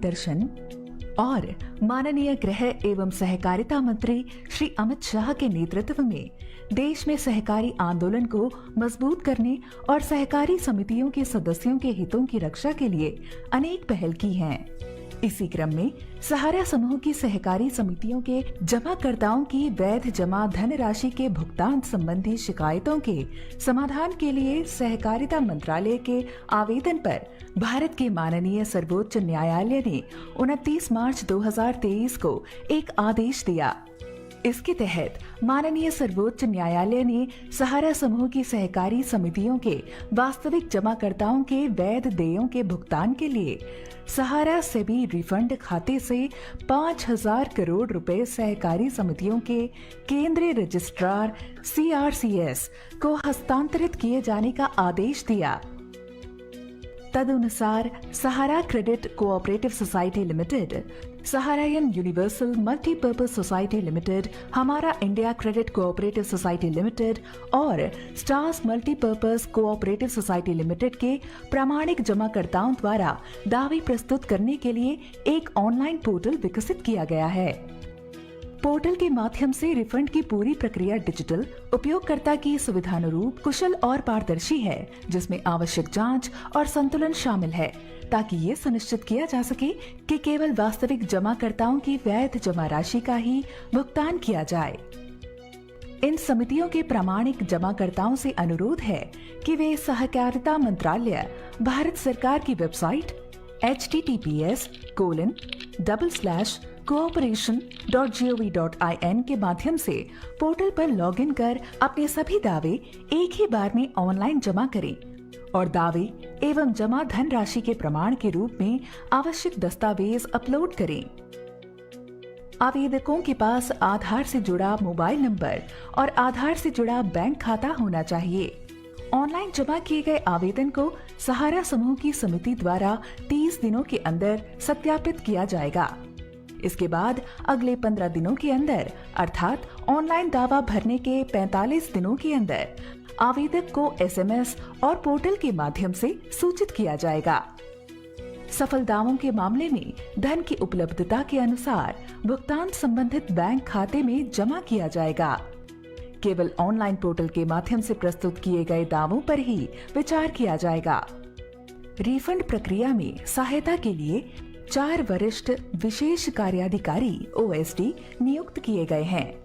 मार्गदर्शन और माननीय गृह एवं सहकारिता मंत्री श्री अमित शाह के नेतृत्व में देश में सहकारी आंदोलन को मजबूत करने और सहकारी समितियों के सदस्यों के हितों की रक्षा के लिए अनेक पहल की हैं। इसी क्रम में सहारा समूह की सहकारी समितियों के जमाकर्ताओं की वैध जमा धनराशि के भुगतान संबंधी शिकायतों के समाधान के लिए सहकारिता मंत्रालय के आवेदन पर भारत के माननीय सर्वोच्च न्यायालय ने 29 मार्च 2023 को एक आदेश दिया। इसके तहत माननीय सर्वोच्च न्यायालय ने सहारा समूह की सहकारी समितियों के वास्तविक जमाकर्ताओं के वैध देयों के भुगतान के लिए सहारा सेबी रिफंड खाते से 5,000 करोड़ रुपए सहकारी समितियों के केंद्रीय रजिस्ट्रार CRCS को हस्तांतरित किए जाने का आदेश दिया। तदनुसार Sahara credit cooperative society limited, Saharayan universal multipurpose society limited, Hamara India credit cooperative society limited और Stars multipurpose cooperative society limited के प्रामाणिक जमाकर्ताओं द्वारा दावे प्रस्तुत करने के लिए एक ऑनलाइन पोर्टल विकसित किया गया है। पोर्टल के माध्यम से रिफंड की पूरी प्रक्रिया डिजिटल, उपयोगकर्ता की सुविधानुरूप, कुशल और पारदर्शी है, जिसमें आवश्यक जांच और संतुलन शामिल है ताकि ये सुनिश्चित किया जा सके कि केवल वास्तविक जमाकर्ताओं की वैध जमा राशि का ही भुगतान किया जाए। इन समितियों के प्रामाणिक जमाकर्ताओं से अनुरोध है कि वे सहकारिता मंत्रालय, भारत सरकार की वेबसाइट https://cooperation.gov.in के माध्यम से पोर्टल पर लॉगिन कर अपने सभी दावे एक ही बार में ऑनलाइन जमा करें और दावे एवं जमा धनराशि के प्रमाण के रूप में आवश्यक दस्तावेज अपलोड करें। आवेदकों के पास आधार से जुड़ा मोबाइल नंबर और आधार से जुड़ा बैंक खाता होना चाहिए। ऑनलाइन जमा किए गए आवेदन को सहारा समूह की समिति द्वारा 30 दिनों के अंदर सत्यापित किया जाएगा। इसके बाद अगले 15 दिनों के अंदर अर्थात ऑनलाइन दावा भरने के 45 दिनों के अंदर आवेदक को SMS और पोर्टल के माध्यम से सूचित किया जाएगा। सफल दावों के मामले में धन की उपलब्धता के अनुसार भुगतान संबंधित बैंक खाते में जमा किया जाएगा। केवल ऑनलाइन पोर्टल के माध्यम से प्रस्तुत किए गए दावों पर ही विचार किया जाएगा। रिफंड प्रक्रिया में सहायता के लिए 4 वरिष्ठ विशेष कार्याधिकारी OSD नियुक्त किए गए हैं।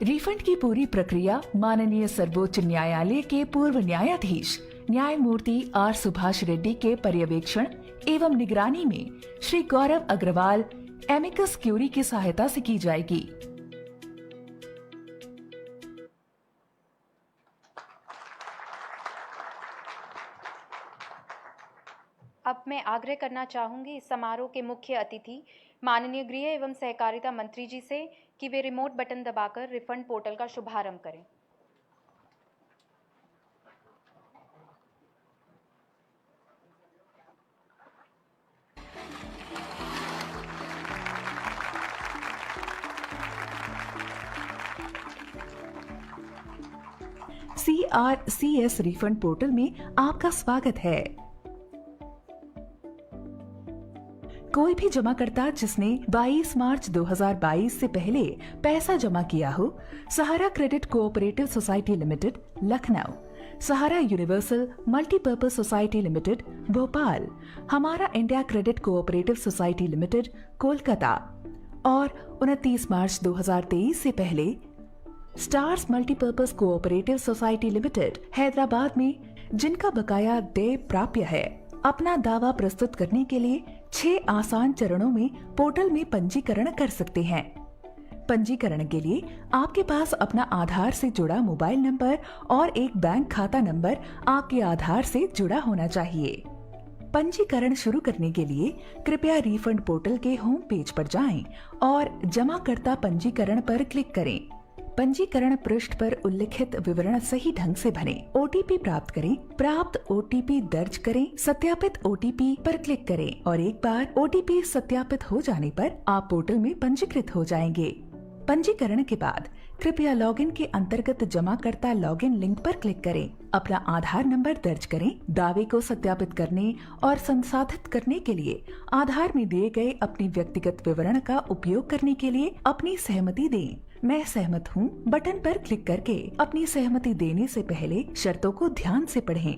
रिफंड की पूरी प्रक्रिया माननीय सर्वोच्च न्यायालय के पूर्व न्यायाधीश न्यायमूर्ति R सुभाष रेड्डी के पर्यवेक्षण एवं निगरानी में श्री गौरव अग्रवाल एमिकस क्यूरी की सहायता से की जाएगी। अब मैं आग्रह करना चाहूंगी इस समारोह के मुख्य अतिथि माननीय गृह एवं सहकारिता मंत्री जी से कि वे रिमोट बटन दबाकर रिफंड पोर्टल का शुभारंभ करें। CRCS रिफंड पोर्टल में आपका स्वागत है। कोई भी जमाकर्ता जिसने 22 मार्च 2022 से पहले पैसा जमा किया हो, Sahara credit cooperative society limited Lucknow, Sahara universal multipurpose society limited Bhopal, Hamara India credit cooperative society limited Kolkata और 29 मार्च 2023 से पहले Stars multipurpose cooperative society limited Hyderabad में जिनका बकाया देय प्राप्य है, अपना दावा प्रस्तुत करने के लिए 6 आसान चरणों में पोर्टल में पंजीकरण कर सकते हैं। पंजीकरण के लिए आपके पास अपना आधार से जुड़ा मोबाइल नंबर और एक बैंक खाता नंबर आपके आधार से जुड़ा होना चाहिए। पंजीकरण शुरू करने के लिए कृपया रिफंड पोर्टल के होम पेज पर जाएं और जमाकर्ता पंजीकरण पर क्लिक करें। पंजीकरण पृष्ठ पर उल्लिखित विवरण सही ढंग से भरें। OTP प्राप्त करें। प्राप्त OTP दर्ज करें। सत्यापित OTP पर क्लिक करें और एक बार OTP सत्यापित हो जाने पर आप पोर्टल में पंजीकृत हो जाएंगे। पंजीकरण के बाद कृपया लॉगिन के अंतर्गत जमाकर्ता लॉगिन लिंक पर क्लिक करें। अपना आधार नंबर दर्ज करें। दावे को सत्यापित करने और संसाधित करने के लिए आधार में दिए गए अपने व्यक्तिगत विवरण का उपयोग करने के लिए अपनी सहमति दें। मैं सहमत हूँ बटन पर क्लिक करके अपनी सहमति देने से पहले शर्तों को ध्यान से पढ़ें।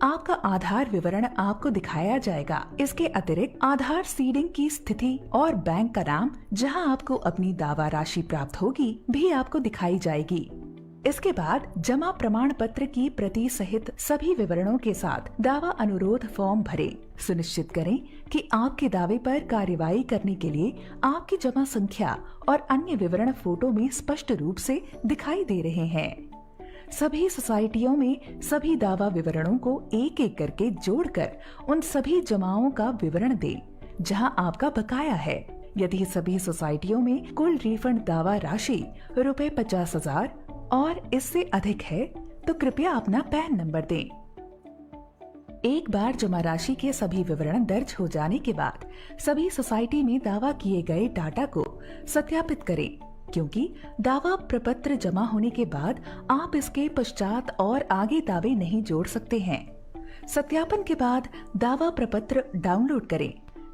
आपका आधार विवरण आपको दिखाया जाएगा। इसके अतिरिक्त आधार सीडिंग की स्थिति और बैंक का नाम जहां आपको अपनी दावा राशि प्राप्त होगी भी आपको दिखाई जाएगी। इसके बाद जमा प्रमाण पत्र की प्रति सहित सभी विवरणों के साथ दावा अनुरोध फॉर्म भरें। सुनिश्चित करें कि आपके दावे पर कार्यवाही करने के लिए आपकी जमा संख्या और अन्य विवरण फोटो में स्पष्ट रूप से दिखाई दे रहे हैं। सभी सोसाइटियों में सभी दावा विवरणों को एक एक करके जोड़कर उन सभी जमाओं का विवरण दें जहां आपका बकाया है। यदि सभी सोसाइटियों में कुल रिफंड दावा राशि ₹50,000 और इससे अधिक है तो कृपया अपना पैन नंबर दें। एक बार जमा राशि के सभी विवरण दर्ज हो जाने के बाद सभी सोसाइटी में दावा किए गए डाटा को सत्यापित करें, क्योंकि दावा प्रपत्र जमा होने के बाद आप इसके पश्चात और आगे दावे नहीं जोड़ सकते हैं। सत्यापन के बाद दावा प्रपत्र डाउनलोड करें,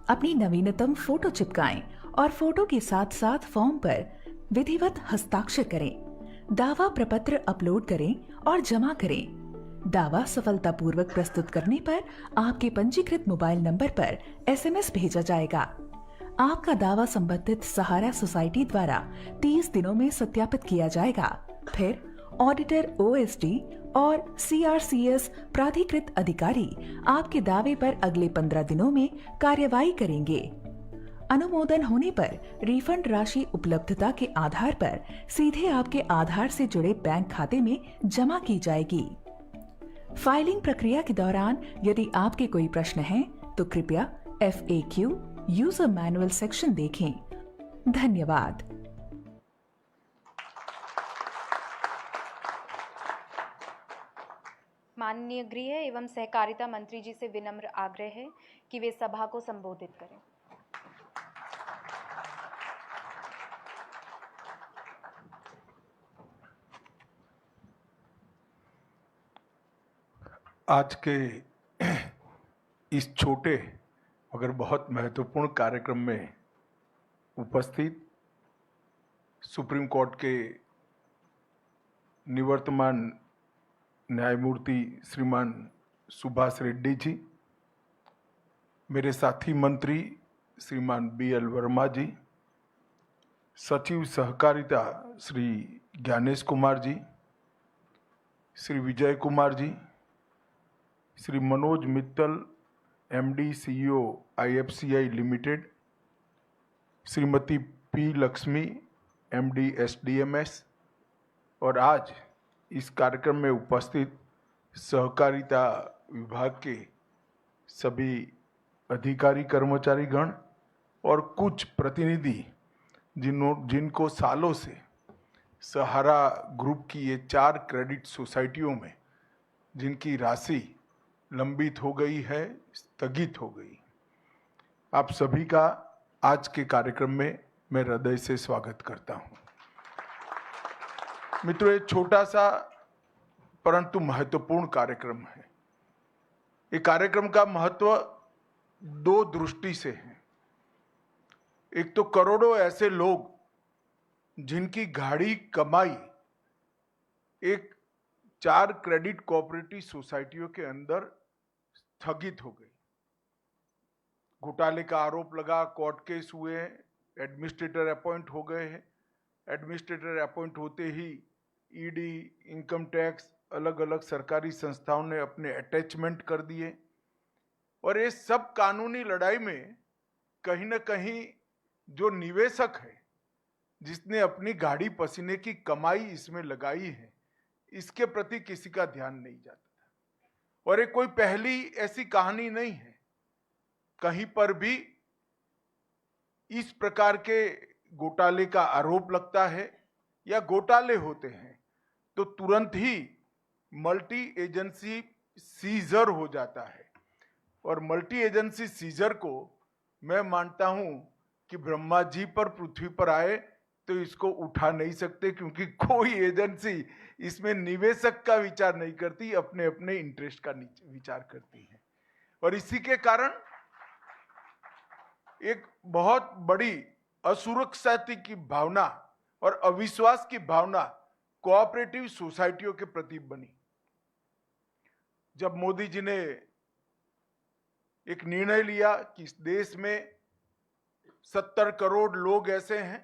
अपनी नवीनतम फोटो चिपकाएं और फोटो के साथ साथ फॉर्म पर विधिवत हस्ताक्षर करें। दावा प्रपत्र अपलोड करें और जमा करें। दावा सफलतापूर्वक प्रस्तुत करने पर आपके पंजीकृत मोबाइल नंबर पर SMS भेजा जाएगा। आपका दावा संबंधित सहारा सोसाइटी द्वारा 30 दिनों में सत्यापित किया जाएगा। फिर ऑडिटर OSD और CRCS प्राधिकृत अधिकारी आपके दावे पर अगले 15 दिनों में कार्यवाही करेंगे। अनुमोदन होने पर रिफंड राशि उपलब्धता के आधार पर सीधे आपके आधार से जुड़े बैंक खाते में जमा की जाएगी। फाइलिंग प्रक्रिया के दौरान यदि आपके कोई प्रश्न हैं, तो कृपया FAQ यूजर मैनुअल सेक्शन देखें। धन्यवाद। माननीय गृह एवं सहकारिता मंत्री जी से विनम्र आग्रह है कि वे सभा को संबोधित करें। आज के इस छोटे मगर बहुत महत्वपूर्ण कार्यक्रम में उपस्थित सुप्रीम कोर्ट के निवर्तमान न्यायमूर्ति श्रीमान सुभाष रेड्डी जी, मेरे साथी मंत्री श्रीमान BL वर्मा जी, सचिव सहकारिता Shri Gyanesh Kumar ji, Shri Vijay Kumar ji, Shri Manoj Mittal MD CEO IFCI limited, Shrimati P Lakshmi MD SDMS और आज इस कार्यक्रम में उपस्थित सहकारिता विभाग के सभी अधिकारी कर्मचारी गण और कुछ प्रतिनिधि जिनको सालों से सहारा ग्रुप की ये 4 क्रेडिट सोसाइटियों में जिनकी राशि लंबित हो गई है, स्थगित हो गई, आप सभी का आज के कार्यक्रम में मैं हृदय से स्वागत करता हूं। मित्रों, ये छोटा सा परंतु महत्वपूर्ण कार्यक्रम है। ये कार्यक्रम का महत्व 2 दृष्टि से है। एक तो करोड़ों ऐसे लोग जिनकी गाढ़ी कमाई एक 4 क्रेडिट कोऑपरेटिव सोसाइटियों के अंदर स्थगित हो गई। घोटाले का आरोप लगा, कोर्ट केस हुए, एडमिनिस्ट्रेटर अपॉइंट हो गए हैं। एडमिनिस्ट्रेटर अपॉइंट होते ही ED, इनकम टैक्स, अलग अलग सरकारी संस्थाओं ने अपने अटैचमेंट कर दिए और ये सब कानूनी लड़ाई में कहीं ना कहीं जो निवेशक है, जिसने अपनी गाड़ी पसीने की कमाई इसमें लगाई है, इसके प्रति किसी का ध्यान नहीं जाता था। और ये कोई पहली ऐसी कहानी नहीं है। कहीं पर भी इस प्रकार के घोटाले का आरोप लगता है या घोटाले होते हैं तो तुरंत ही मल्टी एजेंसी सीजर हो जाता है। और मल्टी एजेंसी सीजर को मैं मानता हूं कि ब्रह्मा जी पर पृथ्वी पर आए तो इसको उठा नहीं सकते, क्योंकि कोई एजेंसी इसमें निवेशक का विचार नहीं करती, अपने अपने इंटरेस्ट का विचार करती है। और इसी के कारण एक बहुत बड़ी असुरक्षा की भावना और अविश्वास की भावना कोऑपरेटिव सोसाइटियों के प्रति बनी। जब मोदी जी ने एक निर्णय लिया कि इस देश में 70 करोड़ लोग ऐसे हैं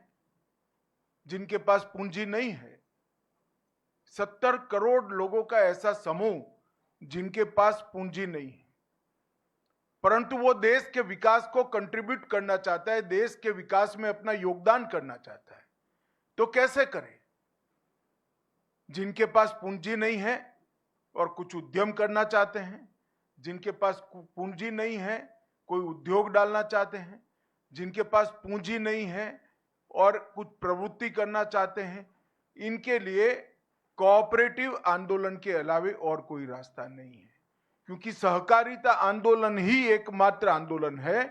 जिनके पास पूंजी नहीं है, 70 करोड़ लोगों का ऐसा समूह जिनके पास पूंजी नहीं है, परंतु वो देश के विकास को कंट्रीब्यूट करना चाहता है, देश के विकास में अपना योगदान करना चाहता है, तो कैसे करे? जिनके पास पूंजी नहीं है और कुछ उद्यम करना चाहते हैं, जिनके पास पूंजी नहीं है कोई उद्योग डालना चाहते हैं, जिनके पास पूंजी नहीं है और कुछ प्रवृत्ति करना चाहते हैं, इनके लिए कोऑपरेटिव आंदोलन के अलावे और कोई रास्ता नहीं है। क्योंकि सहकारिता आंदोलन ही एकमात्र आंदोलन है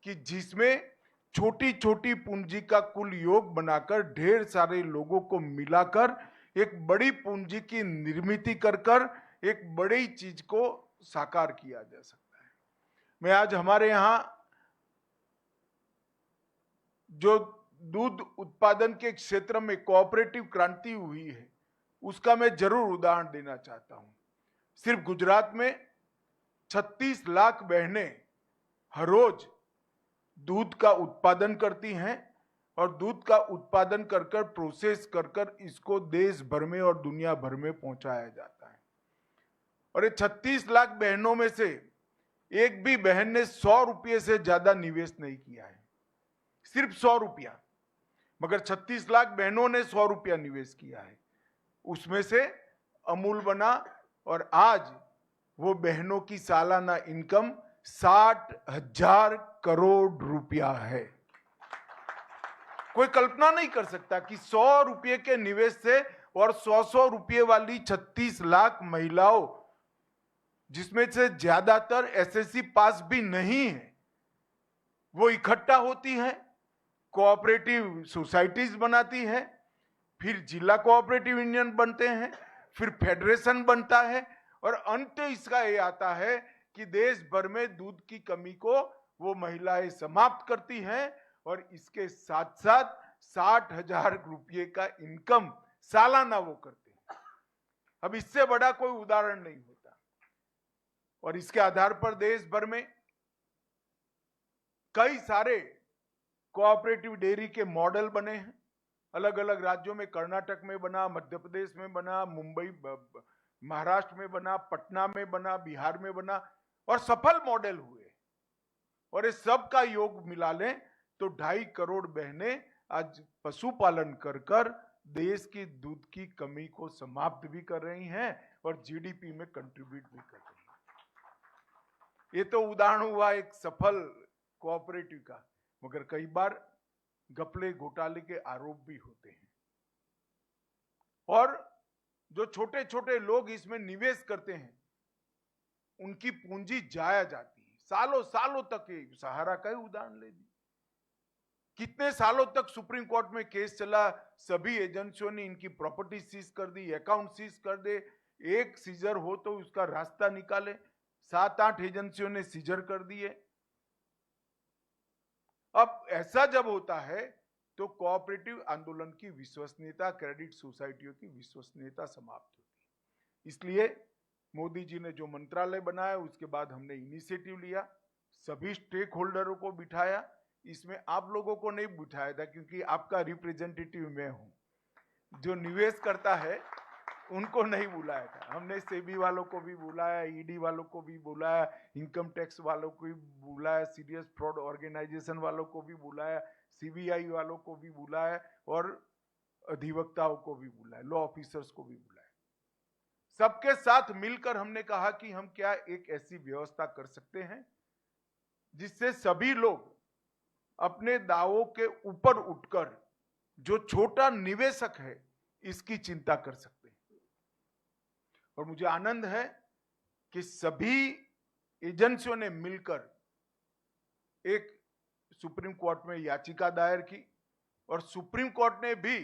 कि जिसमें छोटी छोटी पूंजी का कुल योग बनाकर ढेर सारे लोगों को मिलाकर एक बड़ी पूंजी की निर्मित कर एक बड़ी चीज को साकार किया जा सकता है। मैं आज हमारे यहां जो दूध उत्पादन के क्षेत्र में कोऑपरेटिव क्रांति हुई है उसका मैं जरूर उदाहरण देना चाहता हूं। सिर्फ गुजरात में 36 लाख बहनें हर रोज दूध का उत्पादन करती हैं और दूध का उत्पादन कर प्रोसेस कर इसको देश भर में और दुनिया भर में पहुंचाया जाता है। और ये 36 लाख बहनों में से एक भी बहन ने 100 रुपये से ज्यादा निवेश नहीं किया है, सिर्फ 100 रुपया, मगर 36 लाख बहनों ने 100 रुपया निवेश किया है। उसमें से अमूल बना और आज वो बहनों की सालाना इनकम 60,000 करोड़ रुपया है। कोई कल्पना नहीं कर सकता कि 100 रुपये के निवेश से और 100 रुपये वाली 36 लाख महिलाओं, जिसमें से ज्यादातर एसएससी पास भी नहीं है, वो इकट्ठा होती हैं, कोऑपरेटिव सोसाइटीज बनाती है, फिर जिला कोऑपरेटिव यूनियन बनते हैं, फिर फेडरेशन बनता है और अंत इसका ये आता है कि देश भर में दूध की कमी को वो महिलाएं समाप्त करती हैं और इसके साथ साथ 60,000 रुपये का इनकम सालाना वो करते हैं। अब इससे बड़ा कोई उदाहरण नहीं होता। और इसके आधार पर देश भर में कई सारे कोऑपरेटिव डेयरी के मॉडल बने हैं। अलग अलग राज्यों में, कर्नाटक में बना, मध्य प्रदेश में बना, मुंबई महाराष्ट्र में बना, पटना में बना, बिहार में बना और सफल मॉडल हुए। और इस सब का योग मिला लें तो 2.5 करोड़ बहनें आज पशुपालन कर देश की दूध की कमी को समाप्त भी कर रही हैं और जीडीपी में कंट्रीब्यूट भी कर रही हैं। ये तो उदाहरण हुआ एक सफल कोऑपरेटिव का, मगर कई बार घपले घोटाले के आरोप भी होते हैं और जो छोटे छोटे लोग इसमें निवेश करते हैं उनकी पूंजी जाया जाती है सालों सालों तक। सहारा का ही उदाहरण ले लीजिए, कितने सालों तक सुप्रीम कोर्ट में केस चला, सभी एजेंसियों ने इनकी प्रॉपर्टी सीज कर दी, अकाउंट सीज कर दे, एक सीजर हो तो उसका रास्ता निकाले, 7-8 एजेंसियों ने सीजर कर दिए। अब ऐसा जब होता है तो कोऑपरेटिव आंदोलन की विश्वसनीयता, क्रेडिट सोसाइटियों की विश्वसनीयता समाप्त होती है। इसलिए मोदी जी ने जो मंत्रालय बनाया उसके बाद हमने इनिशिएटिव लिया, सभी स्टेक होल्डरों को बिठाया। इसमें आप लोगों को नहीं बिठाया था क्योंकि आपका रिप्रेजेंटेटिव मैं हूं। जो निवेश करता है उनको नहीं बुलाया था। हमने सेबी वालों को भी बुलाया, ईडी वालों को भी बुलाया, इनकम टैक्स वालों को भी बुलाया, सीरियस फ्रॉड ऑर्गेनाइजेशन वालों को भी बुलाया, सीबीआई वालों को भी बुलाया और अधिवक्ताओं को भी बुलाया, लॉ ऑफिसर्स को भी बुलाया। सबके साथ मिलकर हमने कहा कि हम क्या एक ऐसी व्यवस्था कर सकते हैं जिससे सभी लोग अपने दावों के ऊपर उठकर जो छोटा निवेशक है इसकी चिंता कर सकते हैं। और मुझे आनंद है कि सभी एजेंसियों ने मिलकर एक सुप्रीम कोर्ट में याचिका दायर की और सुप्रीम कोर्ट ने भी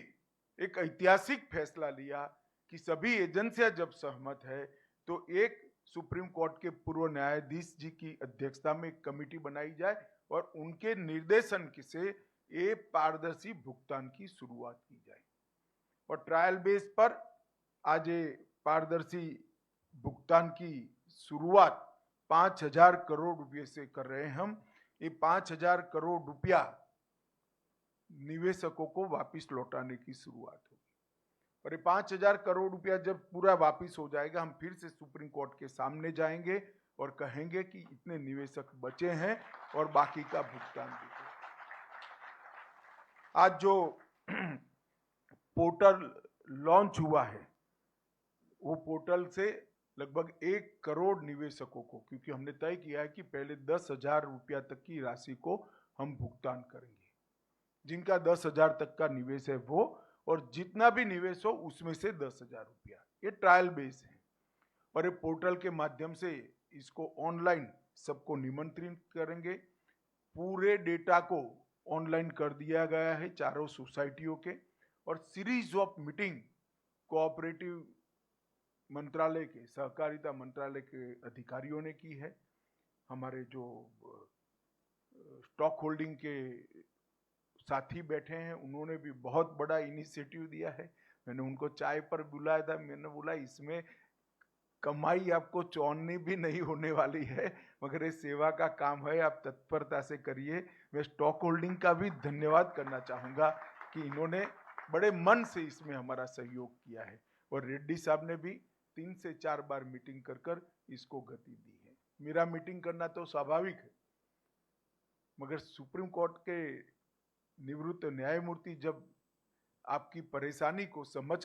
एक ऐतिहासिक फैसला लिया कि सभी एजेंसियां जब सहमत है तो एक सुप्रीम कोर्ट के पूर्व न्यायाधीश जी की अध्यक्षता में एक कमेटी बनाई जाए और उनके निर्देशन से ये पारदर्शी भुगतान की शुरुआत की जाए। और ट्रायल बेस पर आज ये पारदर्शी भुगतान की शुरुआत 5,000 करोड़ रुपए से कर रहे हैं हम। ये 5,000 करोड़ रुपया निवेशकों को वापस लौटाने की शुरुआत होगी और ये 5,000 करोड़ रुपया जब पूरा वापस हो जाएगा, हम फिर से सुप्रीम कोर्ट के सामने जाएंगे और कहेंगे कि इतने निवेशक बचे हैं और बाकी का भुगतान भी करें। आज जो पोर्टल लॉन्च हुआ है, वो पोर्टल से लगभग 1 करोड़ निवेशकों को, क्योंकि हमने तय किया है कि पहले 10,000 रुपया तक की राशि को हम भुगतान करेंगे। जिनका 10,000 तक का निवेश है वो, और जितना भी निवेश हो उसमें से 10,000 रुपया। ये ट्रायल बेस है और ये पोर्टल के माध्यम से इसको ऑनलाइन सबको निमंत्रित करेंगे। पूरे डेटा को ऑनलाइन कर दिया गया है चारों सोसाइटियों के, और सीरीज ऑफ मीटिंग कोऑपरेटिव मंत्रालय के, सहकारिता मंत्रालय के अधिकारियों ने की है। हमारे जो स्टॉक होल्डिंग के साथी बैठे हैं उन्होंने भी बहुत बड़ा इनिशिएटिव दिया है। मैंने उनको चाय पर बुलाया था, मैंने बोला इसमें कमाई आपको चौनी भी नहीं होने वाली है, मगर ये सेवा का काम है, आप तत्परता से करिए। मैं स्टॉक होल्डिंग का भी धन्यवाद करना चाहूँगा कि इन्होंने बड़े मन से इसमें हमारा सहयोग किया है, और रेड्डी साहब ने भी 3 से 4 बार मीटिंग कर इसको गति दी है। मेरा मीटिंग करना तो स्वाभाविक है, मगर सुप्रीम कोर्ट के निवृत्त न्यायमूर्ति जब आपकी परेशानी को समझ